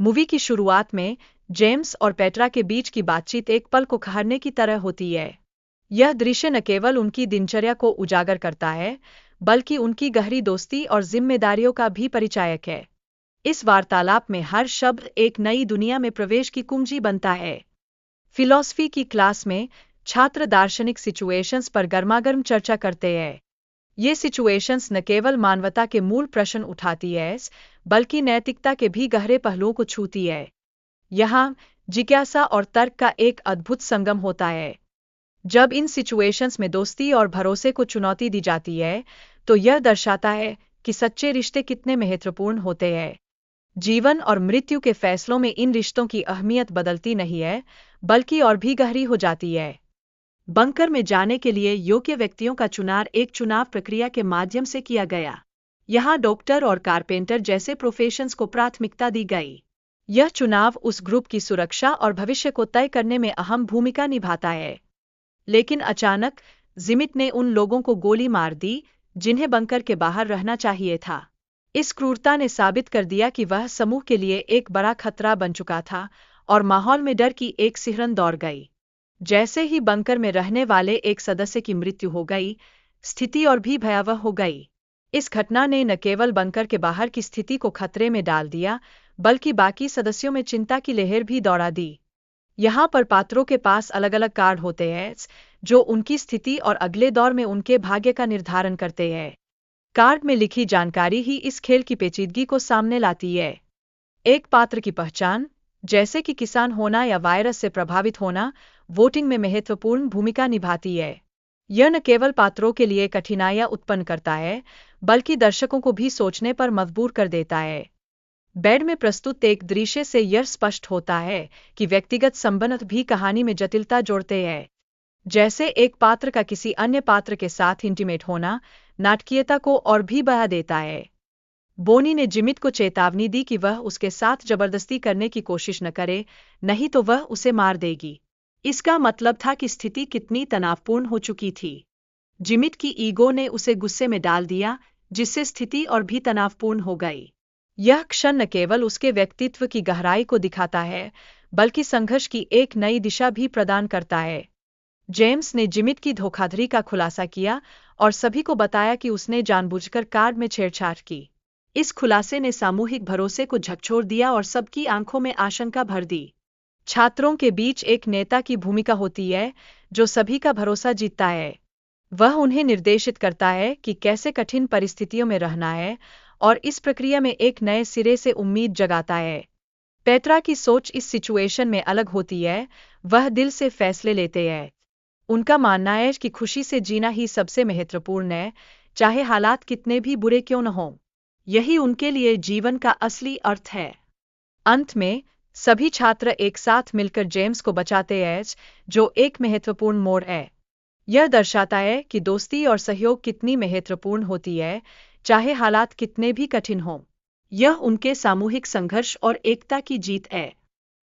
Movie की शुरुआत में जेम्स और पेट्रा के बीच की बातचीत एक पल को कहरने की तरह होती है। यह दृश्य न केवल उनकी दिनचर्या को उजागर करता है, बल्कि उनकी गहरी दोस्ती और जिम्मेदारियों का भी परिचायक है। इस वार्तालाप में हर शब्द एक नई दुनिया में प्रवेश की कुंजी बनता है। फिलॉसफी की क्लास में छात्र दार्शनिक सिचुएशंस पर गर्मागर्म चर्चा करते हैं। ये सिचुएशंस न केवल मानवता के मूल प्रश्न उठाती है, बल्कि नैतिकता के भी गहरे पहलुओं को छूती है। यहाँ जिज्ञासा और तर्क का एक अद्भुत संगम होता है। जब इन सिचुएशंस में दोस्ती और भरोसे को चुनौती दी जाती है, तो यह दर्शाता है कि सच्चे रिश्ते कितने महत्वपूर्ण होते हैं। जीवन और मृत्यु के फैसलों में इन रिश्तों की अहमियत बदलती नहीं है, बल्कि और भी गहरी हो जाती है। बंकर में जाने के लिए योग्य व्यक्तियों का चुनाव एक चुनाव प्रक्रिया के माध्यम से किया गया। यहाँ डॉक्टर और कारपेंटर जैसे प्रोफेशंस को प्राथमिकता दी गई। यह चुनाव उस ग्रुप की सुरक्षा और भविष्य को तय करने में अहम भूमिका निभाता है। लेकिन अचानक जिमित ने उन लोगों को गोली मार दी जिन्हें बंकर के बाहर रहना चाहिए था। इस क्रूरता ने साबित कर दिया कि वह समूह के लिए एक बड़ा खतरा बन चुका था और माहौल में डर की एक सिहरन दौड़ गई। जैसे ही बंकर में रहने वाले एक सदस्य की मृत्यु हो गई, स्थिति और भी भयावह हो गई। इस घटना ने न केवल बंकर के बाहर की स्थिति को खतरे में डाल दिया, बल्कि बाकी सदस्यों में चिंता की लहर भी दौड़ा दी। यहाँ पर पात्रों के पास अलग अलग कार्ड होते हैं जो उनकी स्थिति और अगले दौर में उनके भाग्य का निर्धारण करते हैं। कार्ड में लिखी जानकारी ही इस खेल की पेचीदगी को सामने लाती है। एक पात्र की पहचान, जैसे कि किसान होना या वायरस से प्रभावित होना, वोटिंग में महत्वपूर्ण भूमिका निभाती है। यह न केवल पात्रों के लिए कठिनाइयां उत्पन्न करता है, बल्कि दर्शकों को भी सोचने पर मजबूर कर देता है। बेड में प्रस्तुत एक दृश्य से यह स्पष्ट होता है कि व्यक्तिगत संबंध भी कहानी में जटिलता जोड़ते हैं। जैसे एक पात्र का किसी अन्य पात्र के साथ इंटीमेट होना नाटकीयता को और भी बढ़ा देता है। बोनी ने जिमित को चेतावनी दी कि वह उसके साथ जबरदस्ती करने की कोशिश न करे, नहीं तो वह उसे मार देगी। इसका मतलब था कि स्थिति कितनी तनावपूर्ण हो चुकी थी। जिमित की ईगो ने उसे गुस्से में डाल दिया, जिससे स्थिति और भी तनावपूर्ण हो गई। यह क्षण न केवल उसके व्यक्तित्व की गहराई को दिखाता है, बल्कि संघर्ष की एक नई दिशा भी प्रदान करता है। जेम्स ने जिमित की धोखाधड़ी का खुलासा किया और सभी को बताया कि उसने जानबूझकर कार्ड में छेड़छाड़ की। इस खुलासे ने सामूहिक भरोसे को झकझोर दिया और सबकी आंखों में आशंका भर दी। छात्रों के बीच एक नेता की भूमिका होती है जो सभी का भरोसा जीतता है। वह उन्हें निर्देशित करता है कि कैसे कठिन परिस्थितियों में रहना है और इस प्रक्रिया में एक नए सिरे से उम्मीद जगाता है। पेट्रा की सोच इस सिचुएशन में अलग होती है। वह दिल से फैसले लेते हैं। उनका मानना है कि खुशी से जीना ही सबसे महत्वपूर्ण है, चाहे हालात कितने भी बुरे क्यों न हों। यही उनके लिए जीवन का असली अर्थ है। अंत में सभी छात्र एक साथ मिलकर जेम्स को बचाते हैं, जो एक महत्वपूर्ण मोड़ है। यह दर्शाता है कि दोस्ती और सहयोग कितनी महत्वपूर्ण होती है, चाहे हालात कितने भी कठिन हों। यह उनके सामूहिक संघर्ष और एकता की जीत है।